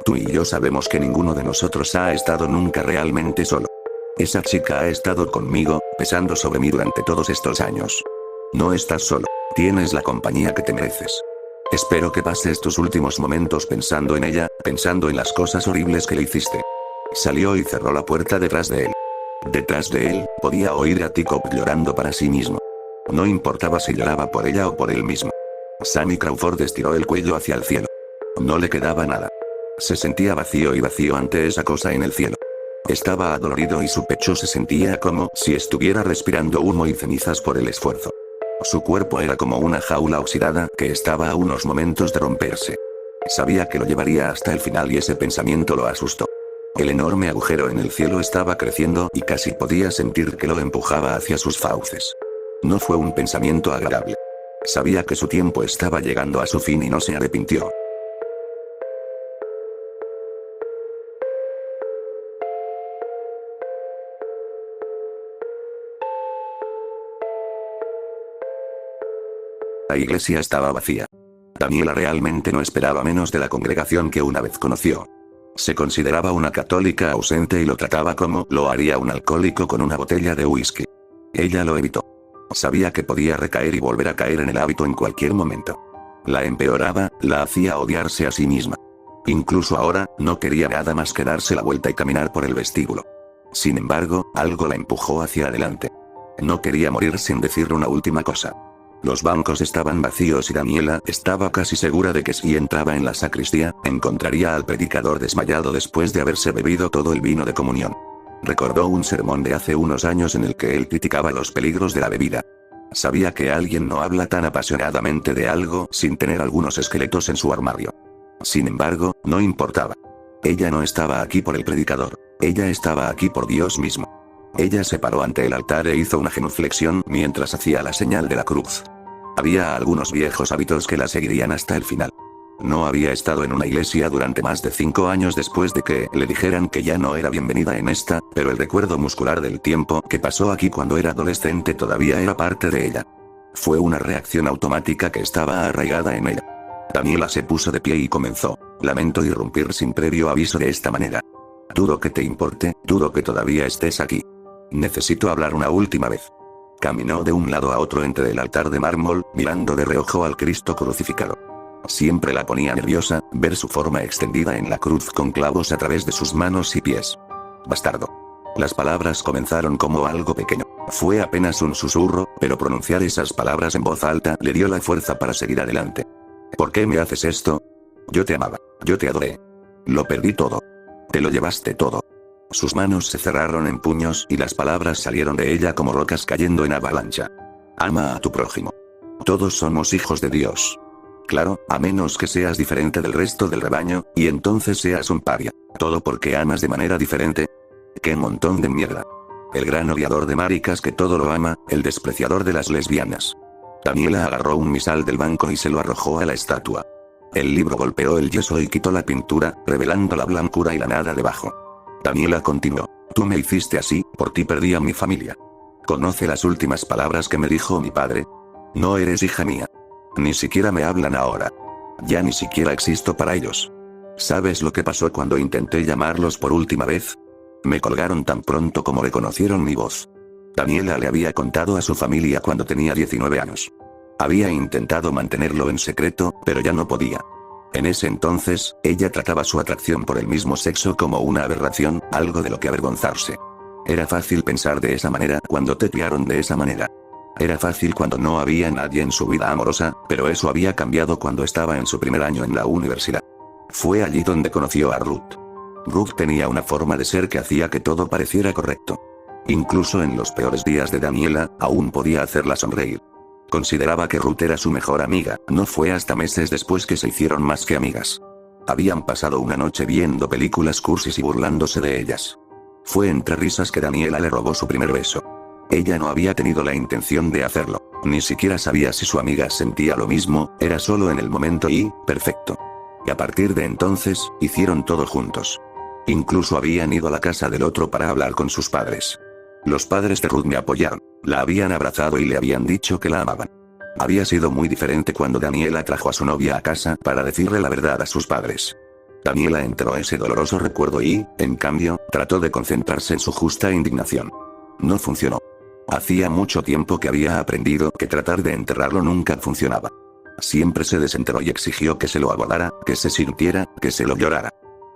S1: Tú y yo sabemos que ninguno de nosotros ha estado nunca realmente solo. Esa chica ha estado conmigo, pesando sobre mí durante todos estos años. No estás solo. Tienes la compañía que te mereces. Espero que pases tus últimos momentos pensando en ella, pensando en las cosas horribles que le hiciste. Salió y cerró la puerta detrás de él. Detrás de él, podía oír a T-Cop llorando para sí mismo. No importaba si lloraba por ella o por él mismo. Sammy Crawford estiró el cuello hacia el cielo. No le quedaba nada. Se sentía vacío y vacío ante esa cosa en el cielo. Estaba adolorido y su pecho se sentía como si estuviera respirando humo y cenizas por el esfuerzo. Su cuerpo era como una jaula oxidada que estaba a unos momentos de romperse. Sabía que lo llevaría hasta el final y ese pensamiento lo asustó. El enorme agujero en el cielo estaba creciendo y casi podía sentir que lo empujaba hacia sus fauces. No fue un pensamiento agradable. Sabía que su tiempo estaba llegando a su fin y no se arrepintió. La iglesia estaba vacía. Daniela realmente no esperaba menos de la congregación que una vez conoció. Se consideraba una católica ausente y lo trataba como lo haría un alcohólico con una botella de whisky. Ella lo evitó. Sabía que podía recaer y volver a caer en el hábito en cualquier momento. La empeoraba, la hacía odiarse a sí misma. Incluso ahora, no quería nada más que darse la vuelta y caminar por el vestíbulo. Sin embargo, algo la empujó hacia adelante. No quería morir sin decir una última cosa. Los bancos estaban vacíos y Daniela estaba casi segura de que si entraba en la sacristía, encontraría al predicador desmayado después de haberse bebido todo el vino de comunión. Recordó un sermón de hace unos años en el que él criticaba los peligros de la bebida. Sabía que alguien no habla tan apasionadamente de algo sin tener algunos esqueletos en su armario. Sin embargo, no importaba. Ella no estaba aquí por el predicador, ella estaba aquí por Dios mismo. Ella se paró ante el altar e hizo una genuflexión mientras hacía la señal de la cruz. Había algunos viejos hábitos que la seguirían hasta el final. No había estado en una iglesia durante más de 5 años después de que le dijeran que ya no era bienvenida en esta, pero el recuerdo muscular del tiempo que pasó aquí cuando era adolescente todavía era parte de ella. Fue una reacción automática que estaba arraigada en ella. Daniela se puso de pie y comenzó: lamento irrumpir sin previo aviso de esta manera. Dudo que te importe, dudo que todavía estés aquí. Necesito hablar una última vez. Caminó de un lado a otro entre el altar de mármol, mirando de reojo al Cristo crucificado. Siempre la ponía nerviosa, ver su forma extendida en la cruz con clavos a través de sus manos y pies. Bastardo. Las palabras comenzaron como algo pequeño. Fue apenas un susurro, pero pronunciar esas palabras en voz alta le dio la fuerza para seguir adelante. ¿Por qué me haces esto? Yo te amaba, yo te adoré. Lo perdí todo. Te lo llevaste todo. Sus manos se cerraron en puños y las palabras salieron de ella como rocas cayendo en avalancha. Ama a tu prójimo. Todos somos hijos de Dios. Claro, a menos que seas diferente del resto del rebaño, y entonces seas un paria. Todo porque amas de manera diferente. ¡Qué montón de mierda! El gran odiador de maricas que todo lo ama, el despreciador de las lesbianas. Daniela agarró un misal del banco y se lo arrojó a la estatua. El libro golpeó el yeso y quitó la pintura, revelando la blancura y la nada debajo. Daniela continuó: tú me hiciste así, por ti perdí a mi familia. ¿Conoce las últimas palabras que me dijo mi padre? No eres hija mía. Ni siquiera me hablan ahora. Ya ni siquiera existo para ellos. ¿Sabes lo que pasó cuando intenté llamarlos por última vez? Me colgaron tan pronto como reconocieron mi voz. Daniela le había contado a su familia cuando tenía 19 años. Había intentado mantenerlo en secreto, pero ya no podía. En ese entonces, ella trataba su atracción por el mismo sexo como una aberración, algo de lo que avergonzarse. Era fácil pensar de esa manera cuando te criaron de esa manera. Era fácil cuando no había nadie en su vida amorosa, pero eso había cambiado cuando estaba en su primer año en la universidad. Fue allí donde conoció a Ruth. Ruth tenía una forma de ser que hacía que todo pareciera correcto. Incluso en los peores días de Daniela, aún podía hacerla sonreír. Consideraba que Ruth era su mejor amiga, no fue hasta meses después que se hicieron más que amigas. Habían pasado una noche viendo películas cursis y burlándose de ellas. Fue entre risas que Daniela le robó su primer beso. Ella no había tenido la intención de hacerlo, ni siquiera sabía si su amiga sentía lo mismo, era solo en el momento y, perfecto. Y a partir de entonces, hicieron todo juntos. Incluso habían ido a la casa del otro para hablar con sus padres. Los padres de Ruth me apoyaron, la habían abrazado y le habían dicho que la amaban. Había sido muy diferente cuando Daniela trajo a su novia a casa para decirle la verdad a sus padres. Daniela enterró ese doloroso recuerdo y, en cambio, trató de concentrarse en su justa indignación. No funcionó. Hacía mucho tiempo que había aprendido que tratar de enterrarlo nunca funcionaba. Siempre se desenterró y exigió que se lo abordara, que se sintiera, que se lo llorara.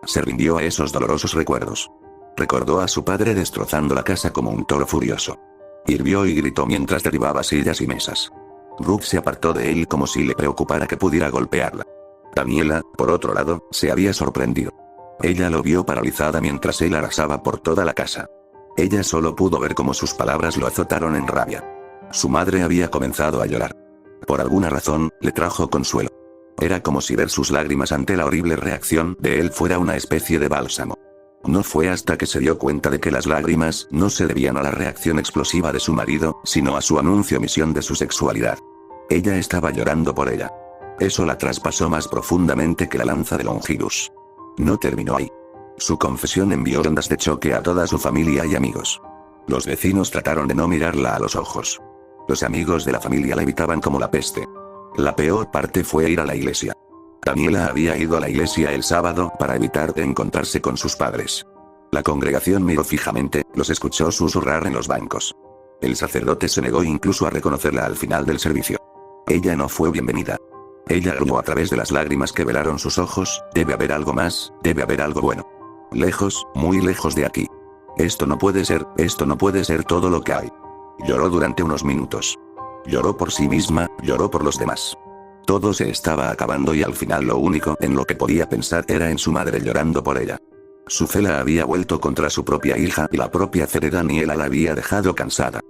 S1: Se rindió a esos dolorosos recuerdos. Recordó a su padre destrozando la casa como un toro furioso. Hirvió y gritó mientras derribaba sillas y mesas. Ruth se apartó de él como si le preocupara que pudiera golpearla. Daniela, por otro lado, se había sorprendido. Ella lo vio paralizada mientras él arrasaba por toda la casa. Ella solo pudo ver cómo sus palabras lo azotaron en rabia. Su madre había comenzado a llorar. Por alguna razón, le trajo consuelo. Era como si ver sus lágrimas ante la horrible reacción de él fuera una especie de bálsamo. No fue hasta que se dio cuenta de que las lágrimas no se debían a la reacción explosiva de su marido, sino a su anuncio omisión de su sexualidad. Ella estaba llorando por ella. Eso la traspasó más profundamente que la lanza de Longinus. No terminó ahí. Su confesión envió ondas de choque a toda su familia y amigos. Los vecinos trataron de no mirarla a los ojos. Los amigos de la familia la evitaban como la peste. La peor parte fue ir a la iglesia. Daniela había ido a la iglesia el sábado para evitar de encontrarse con sus padres. La congregación miró fijamente, los escuchó susurrar en los bancos. El sacerdote se negó incluso a reconocerla al final del servicio. Ella no fue bienvenida. Ella gruñó a través de las lágrimas que velaron sus ojos, debe haber algo más, debe haber algo bueno. Lejos, muy lejos de aquí. Esto no puede ser todo lo que hay. Lloró durante unos minutos. Lloró por sí misma, lloró por los demás. Todo se estaba acabando y al final lo único en lo que podía pensar era en su madre llorando por ella. Su fe la había vuelto contra su propia hija y la propia fe de Daniela la había dejado cansada.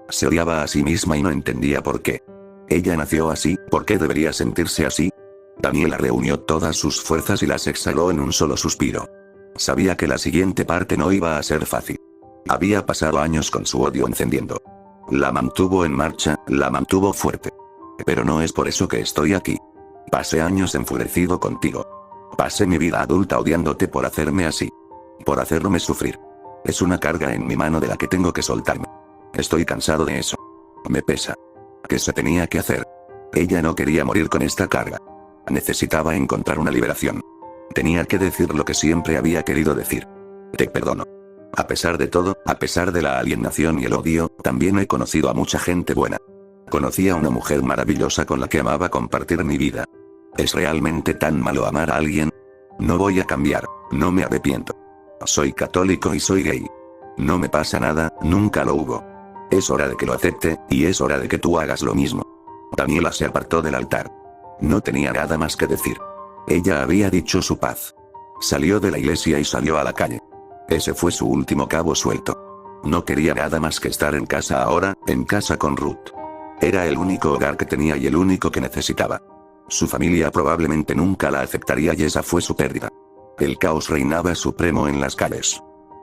S1: Se odiaba a sí misma y no entendía por qué. Ella nació así, ¿por qué debería sentirse así? Daniela reunió todas sus fuerzas y las exhaló en un solo suspiro. Sabía que la siguiente parte no iba a ser fácil. Había pasado años con su odio encendiendo. La mantuvo en marcha, la mantuvo fuerte. Pero no es por eso que estoy aquí. Pasé años enfurecido contigo. Pasé mi vida adulta odiándote por hacerme así. Por hacerme sufrir. Es una carga en mi mano de la que tengo que soltarme. Estoy cansado de eso. Me pesa. ¿Qué se tenía que hacer? Ella no quería morir con esta carga. Necesitaba encontrar una liberación. Tenía que decir lo que siempre había querido decir. Te perdono. A pesar de todo, a pesar de la alienación y el odio, también he conocido a mucha gente buena. Conocí a una mujer maravillosa con la que amaba compartir mi vida. ¿Es realmente tan malo amar a alguien? No voy a cambiar, no me arrepiento. Soy católico y soy gay. No me pasa nada, nunca lo hubo. Es hora de que lo acepte, y es hora de que tú hagas lo mismo. Daniela se apartó del altar. No tenía nada más que decir. Ella había dicho su paz. Salió de la iglesia y salió a la calle. Ese fue su último cabo suelto. No quería nada más que estar en casa ahora, en casa con Ruth. Era el único hogar que tenía y el único que necesitaba. Su familia probablemente nunca la aceptaría y esa fue su pérdida. El caos reinaba supremo en las calles.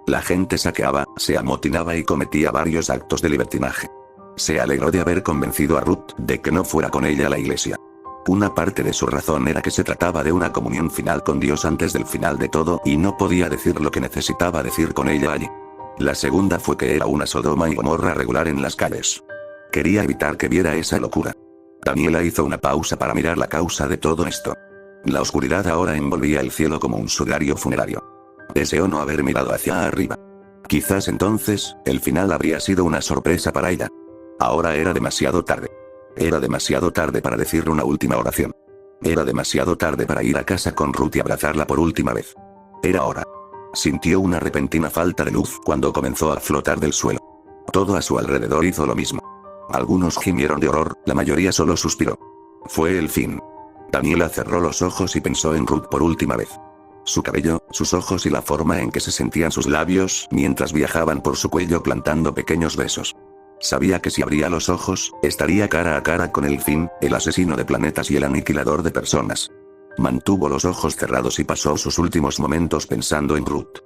S1: La gente saqueaba, se amotinaba y cometía varios actos de libertinaje. Se alegró de haber convencido a Ruth de que no fuera con ella a la iglesia. Una parte de su razón era que se trataba de una comunión final con Dios antes del final de todo y no podía decir lo que necesitaba decir con ella allí. La segunda fue que era una Sodoma y Gomorra regular en las calles. Quería evitar que viera esa locura. Daniela hizo una pausa para mirar la causa de todo esto. La oscuridad ahora envolvía el cielo como un sudario funerario. Deseó no haber mirado hacia arriba. Quizás entonces, el final habría sido una sorpresa para ella. Ahora era demasiado tarde. Era demasiado tarde para decirle una última oración. Era demasiado tarde para ir a casa con Ruth y abrazarla por última vez. Era hora. Sintió una repentina falta de luz cuando comenzó a flotar del suelo. Todo a su alrededor hizo lo mismo. Algunos gimieron de horror, la mayoría solo suspiró. Fue el fin. Daniela cerró los ojos y pensó en Ruth por última vez. Su cabello, sus ojos y la forma en que se sentían sus labios mientras viajaban por su cuello plantando pequeños besos. Sabía que si abría los ojos, estaría cara a cara con el fin, el asesino de planetas y el aniquilador de personas. Mantuvo los ojos cerrados y pasó sus últimos momentos pensando en Ruth.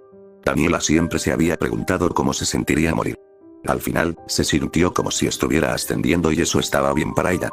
S1: Daniela siempre se había preguntado cómo se sentiría morir. Al final, se sintió como si estuviera ascendiendo y eso estaba bien para ella.